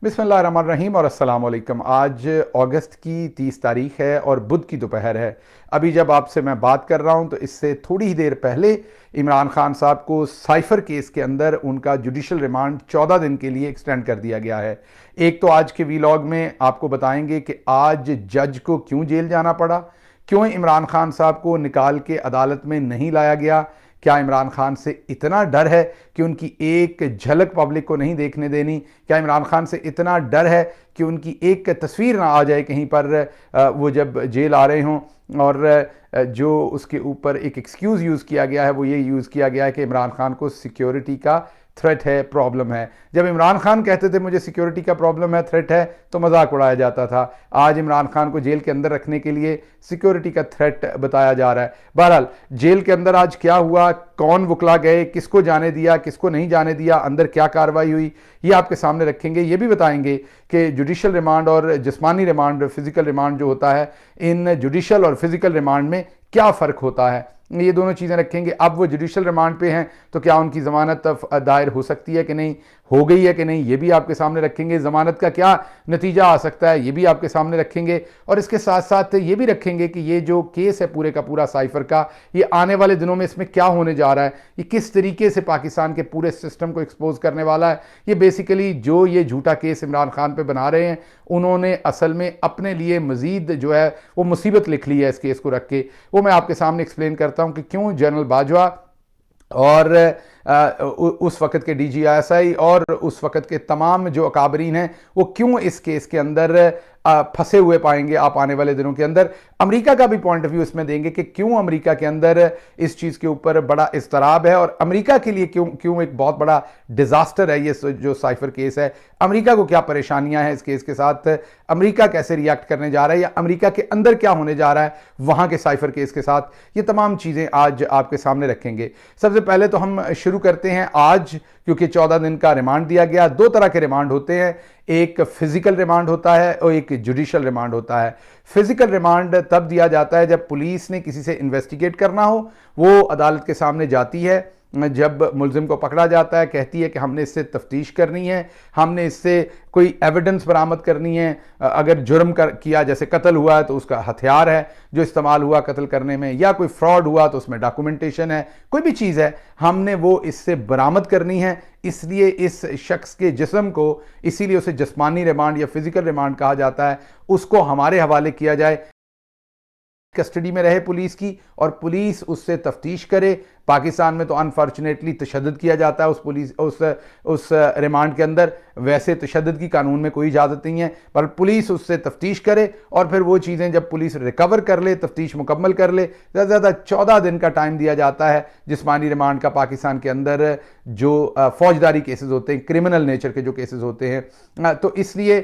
बिस्मिल्लाहिर्रहमानिर्रहीम और अस्सलाम वालेकुम। आज अगस्त की 30 तारीख है और बुध की दोपहर है। अभी जब आपसे मैं बात कर रहा हूं तो इससे थोड़ी ही देर पहले इमरान खान साहब को साइफर केस के अंदर उनका जुडिशल रिमांड 14 दिन के लिए एक्सटेंड कर दिया गया है। एक तो आज के वीलॉग में आपको बताएंगे कि आज जज को क्यों जेल जाना पड़ा, क्यों इमरान खान साहब को निकाल के अदालत में नहीं लाया गया, क्या इमरान खान से इतना डर है कि उनकी एक झलक पब्लिक को नहीं देखने देनी, क्या इमरान खान से इतना डर है कि उनकी एक तस्वीर ना आ जाए कहीं पर वो जब जेल आ रहे हों। और जो उसके ऊपर एक एक्सक्यूज़ यूज़ किया गया है वो ये यूज़ किया गया है कि इमरान खान को सिक्योरिटी का थ्रेट है, प्रॉब्लम है। जब इमरान खान कहते थे मुझे सिक्योरिटी का प्रॉब्लम है, थ्रेट है, तो मजाक उड़ाया जाता था। आज इमरान खान को जेल के अंदर रखने के लिए सिक्योरिटी का थ्रेट बताया जा रहा है। बहरहाल जेल के अंदर आज क्या हुआ, कौन वकला गए, किसको जाने दिया, किसको नहीं जाने दिया, अंदर क्या कार्रवाई हुई, ये आपके सामने रखेंगे। ये भी बताएंगे कि जुडिशल रिमांड और जिस्मानी रिमांड, फिजिकल रिमांड जो होता है, इन जुडिशल और फिजिकल रिमांड में क्या फ़र्क होता है, ये दोनों चीज़ें रखेंगे। अब वो जुडिशल रिमांड पे हैं तो क्या उनकी ज़मानत दायर हो सकती है कि नहीं, हो गई है कि नहीं, ये भी आपके सामने रखेंगे। ज़मानत का क्या नतीजा आ सकता है, ये भी आपके सामने रखेंगे। और इसके साथ साथ ये भी रखेंगे कि ये जो केस है पूरे का पूरा साइफर का, ये आने वाले दिनों में इसमें क्या होने जा रहा है, ये किस तरीके से पाकिस्तान के पूरे सिस्टम को एक्सपोज करने वाला है। ये बेसिकली जो ये झूठा केस इमरान खान पे बना रहे हैं, उन्होंने असल में अपने लिए मजीद जो है वो मुसीबत लिख ली है इस केस को रख के। वो मैं आपके सामने एक्सप्लेन करता हूं कि क्यों जनरल बाजवा और उस वक़्त के DGISI और उस वक़्त के तमाम जो अकाबरीन हैं वो क्यों इस केस के अंदर फंसे हुए पाएंगे आप आने वाले दिनों के अंदर। अमेरिका का भी पॉइंट ऑफ व्यू इसमें देंगे कि क्यों अमेरिका के अंदर इस चीज़ के ऊपर बड़ा इज़्तिराब है और अमेरिका के लिए क्यों एक बहुत बड़ा डिज़ास्टर है ये जो साइफर केस है। अमेरिका को क्या परेशानियां हैं इस केस के साथ, अमेरिका कैसे रिएक्ट करने जा रहा है, या अमेरिका के अंदर क्या होने जा रहा है वहां के साइफर केस के साथ, ये तमाम चीज़ें आज आपके सामने रखेंगे। सबसे पहले तो हम शुरू करते हैं आज, क्योंकि 14 दिन का रिमांड दिया गया। दो तरह के रिमांड होते हैं, एक फिजिकल रिमांड होता है और एक जुडिशल रिमांड होता है। फिजिकल रिमांड तब दिया जाता है जब पुलिस ने किसी से इन्वेस्टिगेट करना हो, वो अदालत के सामने जाती है, जब मुलजिम को पकड़ा जाता है, कहती है कि हमने इससे तफ्तीश करनी है, हमने इससे कोई एविडेंस बरामद करनी है। अगर जुर्म किया, जैसे कत्ल हुआ है तो उसका हथियार है जो इस्तेमाल हुआ कत्ल करने में, या कोई फ्रॉड हुआ तो उसमें डॉक्यूमेंटेशन है, कोई भी चीज़ है हमने वो इससे बरामद करनी है। इसलिए इस शख्स के जिस्म को, इसीलिए उसे जिस्मानी रिमांड या फिजिकल रिमांड कहा जाता है, उसको हमारे हवाले किया जाए, कस्टडी में रहे पुलिस की और पुलिस उससे तफ्तीश करे। पाकिस्तान में तो अनफॉर्चुनेटली तशद्दुद किया जाता है उस रिमांड के अंदर। वैसे तशद्दुद की कानून में कोई इजाज़त नहीं है, पर पुलिस उससे तफ्तीश करे और फिर वो चीज़ें जब पुलिस रिकवर कर ले, तफ्तीश मुकम्मल कर ले, ज़्यादा से ज़्यादा 14 दिन का टाइम दिया जाता है जिस्मानी रिमांड का। पाकिस्तान के अंदर जो फौजदारी केसेस होते हैं, क्रिमिनल नेचर के जो केसेस होते हैं, तो इसलिए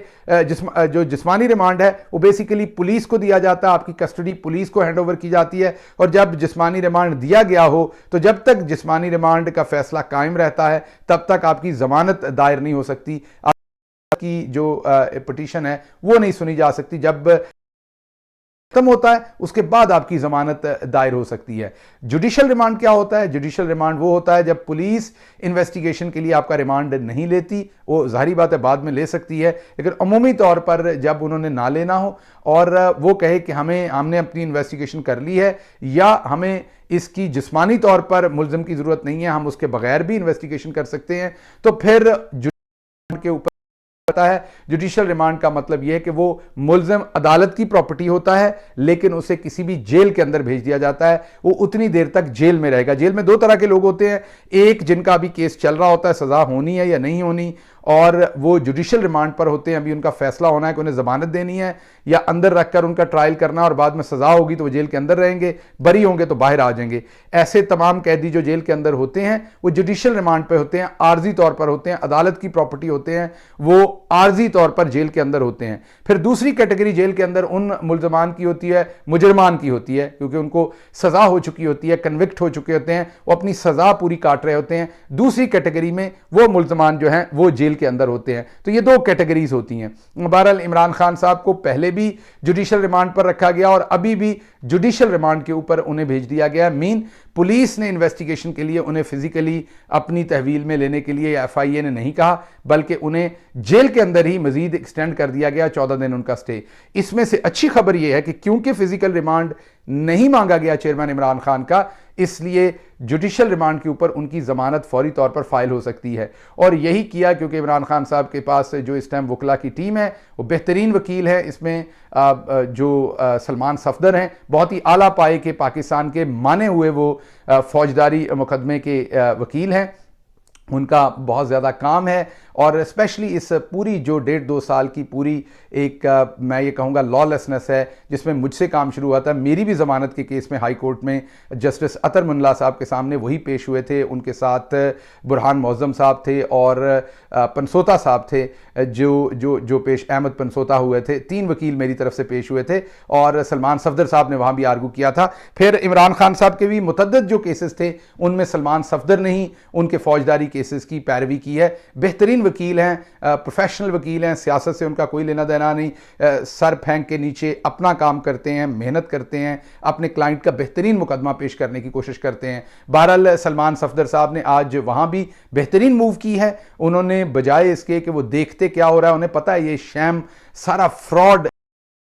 जो जिस्मानी रिमांड है वो बेसिकली पुलिस को दिया जाता है, आपकी कस्टडी पुलिस को हैंड ओवर की जाती है। और जब जिस्मानी रिमांड दिया गया हो तो जब तक जिस्मानी रिमांड का फैसला कायम रहता है तब तक आपकी जमानत दायर नहीं हो सकती, आपकी जो पिटीशन है वो नहीं सुनी जा सकती। जब खत्म होता है उसके बाद आपकी जमानत दायर हो सकती है। जुडिशल रिमांड क्या होता है? जुडिशल रिमांड वो होता है जब पुलिस इन्वेस्टिगेशन के लिए आपका रिमांड नहीं लेती, वो जाहिर बात है बाद में ले सकती है, लेकिन अमूमी तौर पर जब उन्होंने ना लेना हो और वो कहे कि हमने अपनी इन्वेस्टिगेशन कर ली है या हमें इसकी जिस्मानी तौर पर मुल्जिम की जरूरत नहीं है, हम उसके बगैर भी इन्वेस्टिगेशन कर सकते हैं, तो फिर के ऊपर पता है। जुडिशल रिमांड का मतलब यह है कि वो मुल्जिम अदालत की प्रॉपर्टी होता है, लेकिन उसे किसी भी जेल के अंदर भेज दिया जाता है, वो उतनी देर तक जेल में रहेगा। जेल में दो तरह के लोग होते हैं, एक जिनका अभी केस चल रहा होता है, सजा होनी है या नहीं होनी, और वो जुडिशल रिमांड पर होते हैं, अभी उनका फैसला होना है कि उन्हें जमानत देनी है या अंदर रखकर उनका ट्रायल करना, और बाद में सजा होगी तो वो जेल के अंदर रहेंगे, बरी होंगे तो बाहर आ जाएंगे। ऐसे तमाम कैदी जो जेल के अंदर होते हैं वो जुडिशल रिमांड पर होते हैं, आर्जी तौर पर होते हैं, अदालत की प्रॉपर्टी होते हैं, वो आर्जी तौर पर जेल के अंदर होते हैं। फिर दूसरी कैटेगरी जेल के अंदर उन मुल्जमान की होती है, मुजरमान की होती है, क्योंकि उनको सजा हो चुकी होती है, कन्विक्ट हो चुके होते हैं, वो अपनी सजा पूरी काट रहे होते हैं। दूसरी कैटेगरी में वो मुल्जमान जो हैं वो जेल जेल के अंदर होते हैं। तो ये दो कैटेगरीज होती हैं। बहरहाल इमरान खान साहब को पहले भी जुडिशल रिमांड पर रखा गया और अभी भी जुडिशल रिमांड के ऊपर उन्हें भेज दिया गया। मीन पुलिस ने इन्वेस्टिगेशन के लिए उन्हें फिजिकली अपनी तहवील में लेने के लिए एफआईए ने नहीं कहा, बल्कि उन्हें जेल के अंदर ही मजीद एक्सटेंड कर दिया गया, 14 दिन उनका स्टे। इसमें से अच्छी खबर यह है कि क्योंकि फिजिकल रिमांड नहीं मांगा गया चेयरमैन इमरान खान का, इसलिए जुडिशल रिमांड के ऊपर उनकी जमानत फौरी तौर पर फाइल हो सकती है। और यही किया क्योंकि इमरान खान साहब के पास जो इस टाइम वकला की टीम है वो बेहतरीन वकील है। इसमें जो सलमान सफदर हैं, बहुत ही आला पाए के पाकिस्तान के माने हुए वो फौजदारी मुकदमे के वकील हैं। उनका बहुत ज़्यादा काम है और स्पेशली इस पूरी जो 1.5-2 साल की पूरी एक मैं ये कहूँगा लॉलेसनेस है जिसमें मुझसे काम शुरू हुआ था। मेरी भी ज़मानत के केस में हाई कोर्ट में जस्टिस अतर मुल्ला साहब के सामने वही पेश हुए थे, उनके साथ बुरहान मौज़म साहब थे और पनसोता साहब थे, जो पेश अहमद पनसोता हुए थे। 3 वकील मेरी तरफ से पेश हुए थे और सलमान सफदर साहब ने वहाँ भी आर्गू किया था। फिर इमरान खान साहब के भी मुतअद्दिद जो केसेस थे उनमें सलमान सफदर ने ही उनके फौजदारी केसेस की पैरवी की है। बेहतरीन वकील हैं, प्रोफेशनल वकील हैं, सियासत से उनका कोई लेना देना नहीं, सर फेंक के नीचे अपना काम करते हैं, मेहनत करते हैं, अपने क्लाइंट का बेहतरीन मुकदमा पेश करने की कोशिश करते हैं। बहरहाल सलमान सफदर साहब ने आज वहाँ भी बेहतरीन मूव की है। उन्होंने बजाय इसके कि वो देखते क्या हो रहा है, उन्हें पता है ये शैम सारा फ्रॉड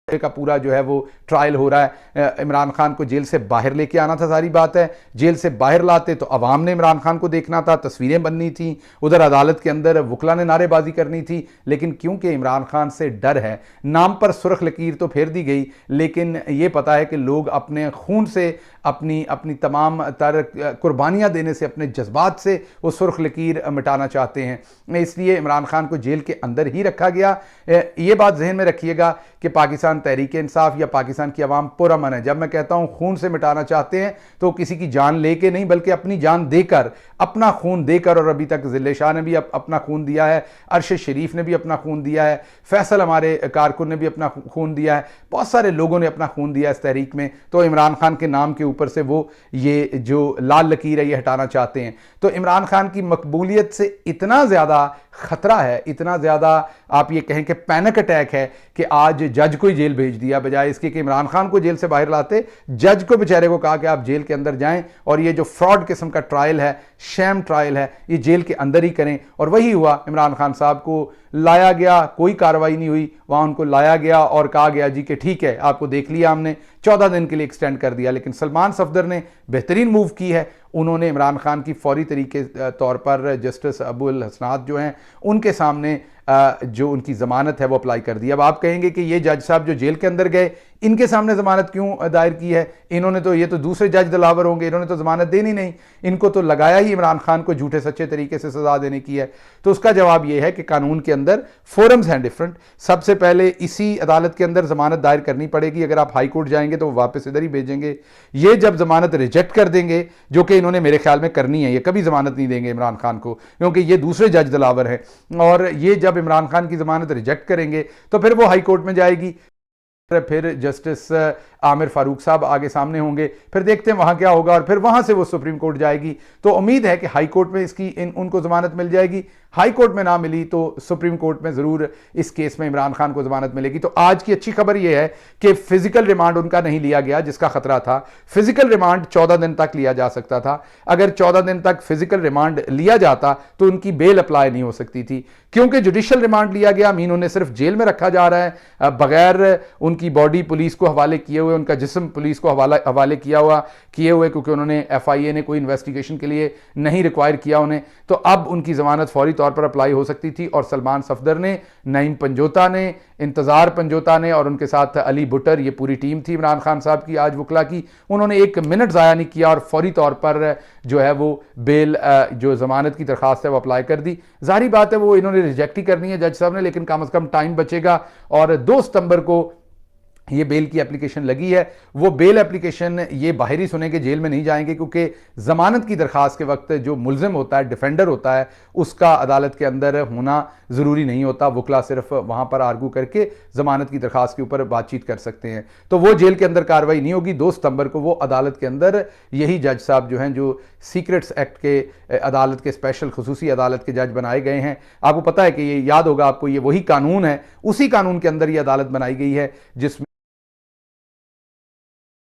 का पूरा जो है वो ट्रायल हो रहा है। इमरान खान को जेल से बाहर लेके आना था, सारी बात है। जेल से बाहर लाते तो अवाम ने इमरान खान को देखना था, तस्वीरें बननी थी, उधर अदालत के अंदर वकला ने नारेबाजी करनी थी। लेकिन क्योंकि इमरान खान से डर है, नाम पर सुर्ख लकीर तो फेर दी गई, लेकिन ये पता है कि लोग अपने खून से, अपनी तमाम तर कुर्बानियाँ देने से, अपने जज्बात से वो सुर्ख लकीर मिटाना चाहते हैं। इसलिए इमरान खान को जेल के अंदर ही रखा गया। ये बात जहन में रखिएगा कि पाकिस्तान तहरीक इंसाफ या पाकिस्तान की आवाम पुरअमन है। जब मैं कहता हूँ खून से मिटाना चाहते हैं तो किसी की जान लेके नहीं, बल्कि अपनी जान देकर, अपना खून देकर। और अभी तक जिले शाह ने भी अपना खून दिया है, अरशद शरीफ ने भी अपना खून दिया है, फैसल हमारे कारकुन ने भी अपना खून दिया है, बहुत सारे लोगों ने अपना खून दिया इस तहरीक में। तो इमरान खान के नाम के ऊपर से वो ये जो लाल लकीर है ये हटाना चाहते हैं। तो इमरान खान की मकबूलियत से इतना ज़्यादा खतरा है, इतना ज़्यादा आप ये कहें कि पैनिक अटैक है कि आज जज को ही जेल भेज दिया, बजाय इसके कि इमरान खान को जेल से बाहर लाते। जज को बेचारे को कहा कि आप जेल के अंदर जाएं और ये जो फ्रॉड किस्म का ट्रायल है, शैम ट्रायल है, ये जेल के अंदर ही करें। और वही हुआ, इमरान खान साहब को लाया गया, कोई कार्रवाई नहीं हुई, वहाँ उनको लाया गया और कहा गया जी कि ठीक है, आपको देख लिया हमने, 14 दिन के लिए एक्सटेंड कर दिया। लेकिन सलमान सफदर ने बेहतरीन मूव की है। उन्होंने इमरान खान की फौरी तरीके तौर पर जस्टिस अबुल हसनात जो हैं उनके सामने जो उनकी ज़मानत है वो अप्लाई कर दी। अब आप कहेंगे कि ये जज साहब जो जेल के अंदर गए, इनके सामने ज़मानत क्यों दायर की है? इन्होंने तो, ये तो दूसरे जज दिलावर होंगे, इन्होंने तो ज़मानत देनी नहीं, इनको तो लगाया ही इमरान खान को झूठे सच्चे तरीके से सज़ा देने की है। तो उसका जवाब ये है कि कानून के अंदर फोरम्स हैं डिफरेंट। सबसे पहले इसी अदालत के अंदर ज़मानत दायर करनी पड़ेगी। अगर आप हाई कोर्ट जाएंगे तो वो वापस इधर ही भेजेंगे। ये जब ज़मानत रिजेक्ट कर देंगे, जो कि इन्होंने मेरे ख्याल में करनी है, ये कभी ज़मानत नहीं देंगे इमरान खान को, क्योंकि ये दूसरे जज दिलावर हैं। और ये जब इमरान खान की ज़मानत रिजेक्ट करेंगे तो फिर वो हाई कोर्ट में जाएगी, फिर जस्टिस आमिर फारूक साहब आगे सामने होंगे, फिर देखते हैं वहाँ क्या होगा, और फिर वहाँ से वो सुप्रीम कोर्ट जाएगी। तो उम्मीद है कि हाई कोर्ट में इसकी उनको ज़मानत मिल जाएगी। हाई कोर्ट में ना मिली तो सुप्रीम कोर्ट में ज़रूर इस केस में इमरान खान को ज़मानत मिलेगी। तो आज की अच्छी खबर यह है कि फिजिकल रिमांड उनका नहीं लिया गया, जिसका खतरा था। फिजिकल रिमांड 14 दिन तक लिया जा सकता था। अगर 14 दिन तक फिजिकल रिमांड लिया जाता तो उनकी बेल अप्लाई नहीं हो सकती थी। क्योंकि जुडिशियल रिमांड लिया गया, मीन उन्हें सिर्फ जेल में रखा जा रहा है, बगैर उनकी बॉडी पुलिस को हवाले किए हुए, उनका जिस्म पुलिस को हवाले किए हुए, क्योंकि उन्होंने एफआईए ने कोई इन्वेस्टिगेशन के लिए नहीं रिक्वायर किया उन्हें। तो अब उनकी ज़मानत फौरी तौर पर अप्लाई हो सकती थी। और सलमान सफदर ने, नईम पंजोता ने, इंतज़ार पंजोता ने और उनके साथ अली बुटर, ये पूरी टीम थी इमरान खान साहब की आज वकला की, उन्होंने 1 मिनट ज़ाया नहीं किया और फौरी तौर पर जो है वो बेल, जो ज़मानत की दरख्वास्त है वो अप्लाई कर दी। जाहिर बात है वो इन्होंने रिजेक्ट ही करनी है जज साहब ने, लेकिन कम अज़ कम टाइम बचेगा। और 2 सितंबर को ये बेल की एप्लीकेशन लगी है, वो बेल एप्लीकेशन ये बाहर ही सुने कि जेल में नहीं जाएंगे, क्योंकि ज़मानत की दरख्वास्त के वक्त जो मुलजिम होता है, डिफेंडर होता है, उसका अदालत के अंदर होना ज़रूरी नहीं होता। वकला सिर्फ वहाँ पर आर्गू करके ज़मानत की दरख्वास्त के ऊपर बातचीत कर सकते हैं। तो वो जेल के अंदर कार्रवाई नहीं होगी। 2 सितंबर को वो अदालत के अंदर यही जज साहब जो हैं, जो सीक्रेट्स एक्ट के अदालत के स्पेशल खसूसी अदालत के जज बनाए गए हैं। आपको पता है कि ये याद होगा आपको, ये वही कानून है, उसी कानून के अंदर ये अदालत बनाई गई है जिसमें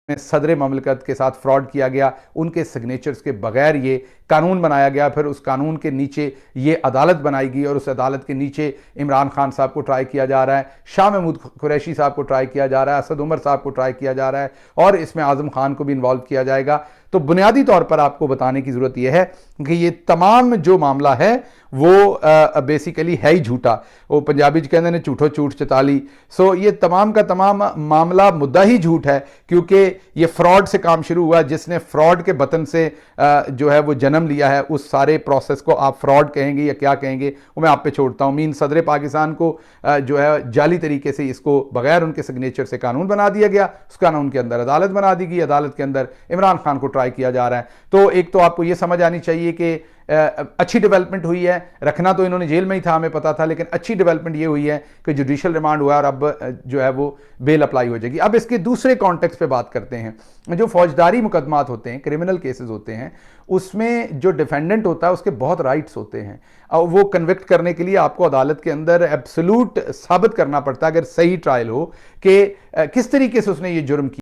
सदर ममलकत के साथ फ्रॉड किया गया, उनके सिग्नेचर्स के बगैर ये कानून बनाया गया। फिर उस कानून के नीचे ये अदालत बनाई गई और उस अदालत के नीचे इमरान खान साहब को ट्राई किया जा रहा है, शाह महमूद कुरैशी साहब को ट्राई किया जा रहा है, असद उमर साहब को ट्राई किया जा रहा है, और इसमें आजम खान को भी इन्वॉल्व किया जाएगा। तो बुनियादी तौर पर आपको बताने की ज़रूरत यह है कि ये तमाम जो मामला है वो बेसिकली है ही झूठा। वो पंजाबी कहते हैं झूठो झूठ चताली। सो ये तमाम का तमाम मामला मुद्दा ही झूठ है, क्योंकि ये फ्रॉड से काम शुरू हुआ। जिसने फ्रॉड के बतन से जो है वो जन्म लिया है, उस सारे प्रोसेस को आप फ्रॉड कहेंगे या क्या कहेंगे वो मैं आप पे छोड़ता हूँ। मीन सदर पाकिस्तान को जो है जाली तरीके से इसको बगैर उनके सिग्नेचर से कानून बना दिया गया, उस कानून के अंदर अदालत बना दी गई, अदालत के अंदर इमरान खान को ट्राई किया जा रहा है। तो एक तो आपको ये समझ आनी चाहिए कि अच्छी डेवलपमेंट हुई है। रखना तो इन्होंने जेल में ही था, हमें पता था, लेकिन अच्छी डेवलपमेंट ये हुई है कि जुडिशियल रिमांड हुआ और अब जो है वो बेल अप्लाई हो जाएगी। अब इसके दूसरे कॉन्टेक्स्ट पे बात करते हैं। जो फौजदारी मुकदमात होते हैं, क्रिमिनल केसेस होते हैं, उसमें जो डिफेंडेंट होता है उसके बहुत राइट्स होते हैं और वो कन्विक्ट करने के लिए आपको अदालत के अंदर एब्सोल्यूट साबित करना पड़ता है, अगर सही ट्रायल हो, कि किस तरीके से उसने ये जुर्म किया।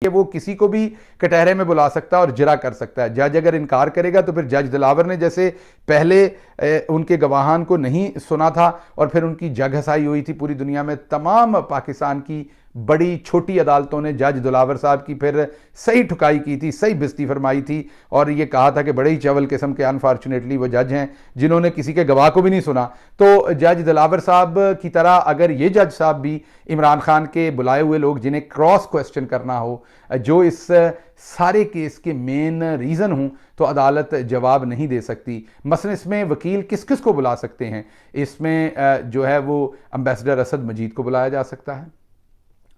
वो किसी को भी कटहरे में बुला सकता है और जिरा कर सकता है। जज अगर इनकार करेगा तो फिर जज दिलावर ने जैसे पहले उनके गवाहान को नहीं सुना था और फिर उनकी जग हसाई हुई थी पूरी दुनिया में, तमाम पाकिस्तान की बड़ी छोटी अदालतों ने जज दिलावर साहब की फिर सही ठुकाई की थी, सही बेइज्जती फरमाई थी और ये कहा था कि बड़े ही चवल किस्म के अनफॉर्चुनेटली वो जज हैं जिन्होंने किसी के गवाह को भी नहीं सुना। तो जज दिलावर साहब की तरह अगर ये जज साहब भी इमरान खान के बुलाए हुए लोग जिन्हें क्रॉस क्वेश्चन करना हो, जो इस सारे केस के मेन रीज़न हूं, तो अदालत जवाब नहीं दे सकती। मसलन इसमें वकील किस किस को बुला सकते हैं, इसमें जो है वो एम्बेसडर असद मजीद को बुलाया जा सकता है,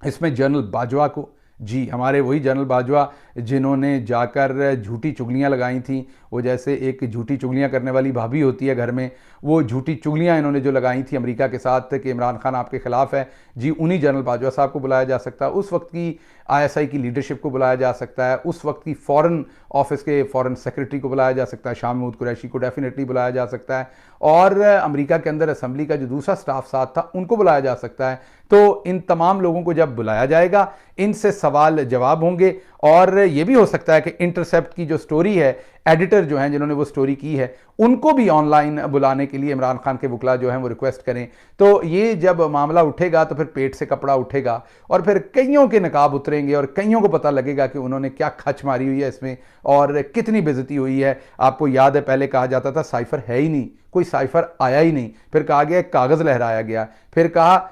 इसमें जनरल बाजवा को, जी हमारे वही जनरल बाजवा जिन्होंने जाकर झूठी चुगलियां लगाई थी। वो जैसे एक झूठी चुगलियां करने वाली भाभी होती है घर में, वो झूठी चुगलियां इन्होंने जो लगाई थी अमेरिका के साथ कि इमरान खान आपके खिलाफ है, जी उन्हीं जनरल बाजवा साहब को बुलाया जा सकता है। उस वक्त की आईएसआई की लीडरशिप को बुलाया जा सकता है, उस वक्त की फॉरेन ऑफिस के फॉरेन सेक्रेटरी को बुलाया जा सकता है, शाह महमूद कुरैशी को डेफिनेटली बुलाया जा सकता है, और अमेरिका के अंदर असेंबली का जो दूसरा स्टाफ साथ था उनको बुलाया जा सकता है। तो इन तमाम लोगों को जब बुलाया जाएगा, इनसे सवाल जवाब होंगे। और ये भी हो सकता है कि इंटरसेप्ट की जो स्टोरी है, एडिटर जो हैं जिन्होंने वो स्टोरी की है, उनको भी ऑनलाइन बुलाने के लिए इमरान खान के वकला जो हैं वो रिक्वेस्ट करें। तो ये जब मामला उठेगा तो फिर पेट से कपड़ा उठेगा और फिर कईयों के नकाब उतरेंगे और कईयों को पता लगेगा कि उन्होंने क्या खच मारी हुई है इसमें और कितनी बेइज्जती हुई है। आपको याद है पहले कहा जाता था साइफर है ही नहीं, कोई साइफर आया ही नहीं, फिर कहा गया कागज़ लहराया गया, फिर कहा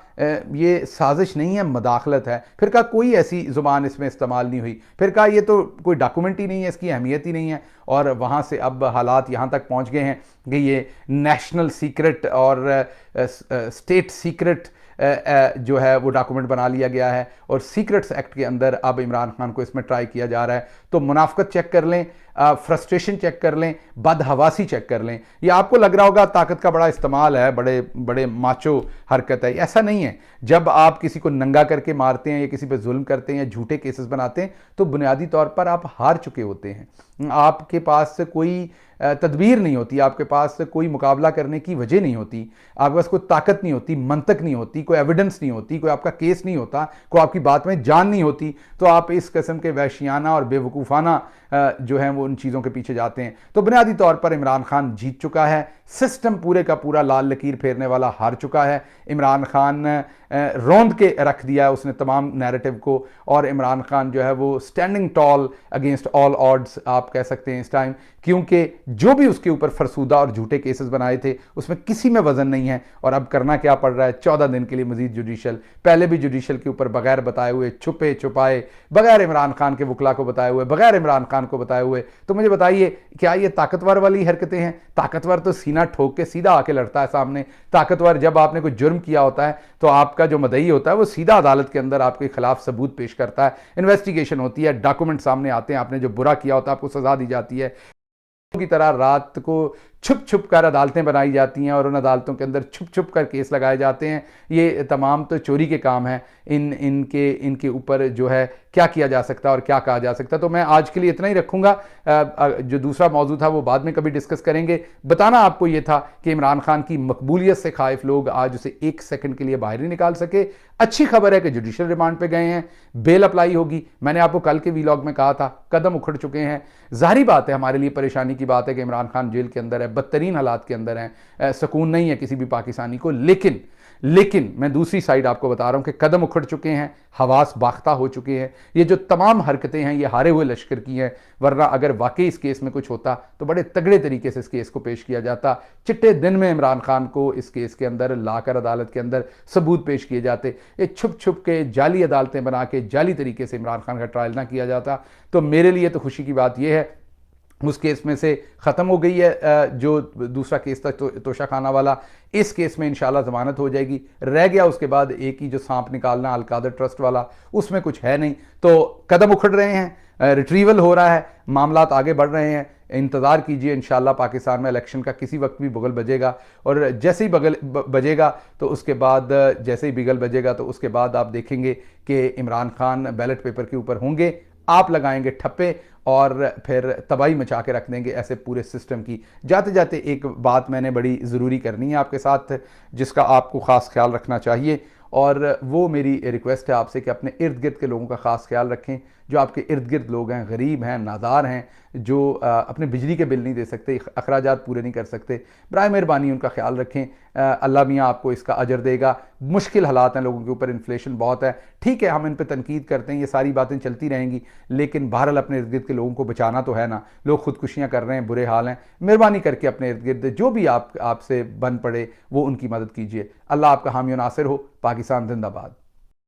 ये साजिश नहीं है मदाखलत है, फिर कहा कोई ऐसी ज़ुबान इसमें इस्तेमाल नहीं हुई, फिर कहा ये तो कोई डॉक्यूमेंट ही नहीं है, इसकी अहमियत ही नहीं है। और वहाँ से अब हालात यहाँ तक पहुँच गए हैं कि ये नेशनल सीक्रेट और स्टेट सीक्रेट जो है वो डॉक्यूमेंट बना लिया गया है और सीक्रेट्स एक्ट के अंदर अब इमरान खान को इसमें ट्राई किया जा रहा है। तो मुनाफकत चेक कर लें, फ्रस्ट्रेशन चेक कर लें, बदहवासी चेक कर लें। ये आपको लग रहा होगा ताकत का बड़ा इस्तेमाल है, बड़े बड़े माचो हरकत है, ऐसा नहीं है। जब आप किसी को नंगा करके मारते हैं या किसी पे जुल्म करते हैं या झूठे केसेस बनाते हैं तो बुनियादी तौर पर आप हार चुके होते हैं। आपके पास कोई तदबीर नहीं होती, आपके पास कोई मुकाबला करने की वजह नहीं होती, आपके पास कोई ताकत नहीं होती, मंतक नहीं होती, कोई एविडेंस नहीं होती, कोई आपका केस नहीं होता, कोई आपकी बात में जान नहीं होती, तो आप इस किस्म के वहशियाना और बेवकूफ़ाना जो है वो उन चीज़ों के पीछे जाते हैं। तो बुनियादी तौर पर इमरान खान जीत चुका है, सिस्टम पूरे का पूरा लाल लकीर फेरने वाला हार चुका है। इमरान खान रौंद के रख दिया है उसने तमाम नैरेटिव को, और इमरान खान जो है वो standing tall against all odds आप कह सकते हैं इस टाइम, क्योंकि जो भी उसके ऊपर फरसूदा और झूठे केसेस बनाए थे उसमें किसी में वजन नहीं है। और अब करना क्या पड़ रहा है, 14 दिन के लिए मजीद जुडिशल, पहले भी जुडिशल के ऊपर बगैर बताए हुए, छुपे छुपाए, बगैर इमरान खान के वकला को बताए हुए, बगैर इमरान खान को बताए हुए। तो मुझे बताइए, क्या ये ताकतवर वाली हरकतें हैं? ताकतवर तो सीना ठोक के सीधा आके लड़ता है सामने। ताकतवर जब आपने कोई जुर्म किया होता है तो आपका जो मदई होता है वो सीधा अदालत के अंदर आपके खिलाफ सबूत पेश करता है, इन्वेस्टिगेशन होती है, डॉक्यूमेंट सामने आते हैं, आपने जो बुरा किया होता है आपको सजा दी जाती है। की तरह रात को छुप छुप कर अदालतें बनाई जाती हैं और उन अदालतों के अंदर छुप छुप कर केस लगाए जाते हैं। ये तमाम तो चोरी के काम हैं। इनके ऊपर जो है क्या किया जा सकता है और क्या कहा जा सकता है। तो मैं आज के लिए इतना ही रखूंगा। जो दूसरा मौजू था वो बाद में कभी डिस्कस करेंगे। बताना आपको ये था कि इमरान खान की मकबूलियत से खाइफ लोग आज उसे एक सेकंड के लिए बाहर नहीं निकाल सके। अच्छी खबर है कि जुडिशल रिमांड पे गए हैं, बेल अप्लाई होगी। मैंने आपको कल के वीलॉग में कहा था कदम उखड़ चुके हैं। जाहिर बात है, हमारे लिए परेशानी की बात है कि इमरान खान जेल के अंदर है, बदतरीन हालात के अंदर हैं, सुकून नहीं है किसी भी पाकिस्तानी को। लेकिन मैं दूसरी साइड आपको बता रहा हूं कि कदम उखड़ चुके हैं, हवास बाख्ता हो चुके हैं। ये जो तमाम हरकतें हैं ये हारे हुए लश्कर की हैं, वरना अगर वाकई इस केस में कुछ होता तो बड़े तगड़े तरीके से इस केस को पेश किया जाता। चिट्टे दिन में इमरान खान को इस केस के अंदर लाकर अदालत के अंदर सबूत पेश किए जाते। ये छुप छुप के जाली अदालतें बना के जाली तरीके से इमरान खान का ट्रायल ना किया जाता। तो मेरे लिए तो खुशी की बात यह है उस केस में से ख़त्म हो गई है। जो दूसरा केस था तोशा खाना वाला, इस केस में इंशाल्लाह ज़मानत हो जाएगी। रह गया उसके बाद एक ही जो सांप निकालना अलकादर ट्रस्ट वाला, उसमें कुछ है नहीं। तो कदम उखड़ रहे हैं, रिट्रीवल हो रहा है, मामलात आगे बढ़ रहे हैं। इंतज़ार कीजिए, इंशाल्लाह पाकिस्तान में इलेक्शन का किसी वक्त भी बुगल बजेगा। और जैसे ही बजेगा तो उसके बाद जैसे ही बिगल बजेगा तो उसके बाद आप देखेंगे कि इमरान खान बैलेट पेपर के ऊपर होंगे, आप लगाएंगे ठप्पे और फिर तबाही मचा के रख देंगे ऐसे पूरे सिस्टम की। जाते जाते एक बात मैंने बड़ी ज़रूरी करनी है आपके साथ, जिसका आपको ख़ास ख्याल रखना चाहिए, और वो मेरी रिक्वेस्ट है आपसे कि अपने इर्द गिर्द के लोगों का ख़ास ख्याल रखें। जो आपके इर्द गिर्द लोग हैं, गरीब हैं, नादार हैं, जो अपने बिजली के बिल नहीं दे सकते, अखराजात पूरे नहीं कर सकते, बराए मेहरबानी उनका ख्याल रखें। अल्लाह मियाँ आपको इसका अजर देगा। मुश्किल हालात हैं लोगों के ऊपर, इन्फ्लेशन बहुत है, ठीक है, हम इन पर तनकीद करते हैं, ये सारी बातें चलती रहेंगी, लेकिन बहरहाल अपने इर्द गिर्द के लोगों को बचाना तो है ना। लोग खुदकुशियाँ कर रहे हैं, बुरे हाल हैं। मेहरबानी करके अपने इर्द गिर्द जो भी आपसे बन पड़े वो उनकी मदद कीजिए। अल्लाह आपका हामी नासिर हो। पाकिस्तान जिंदाबाद।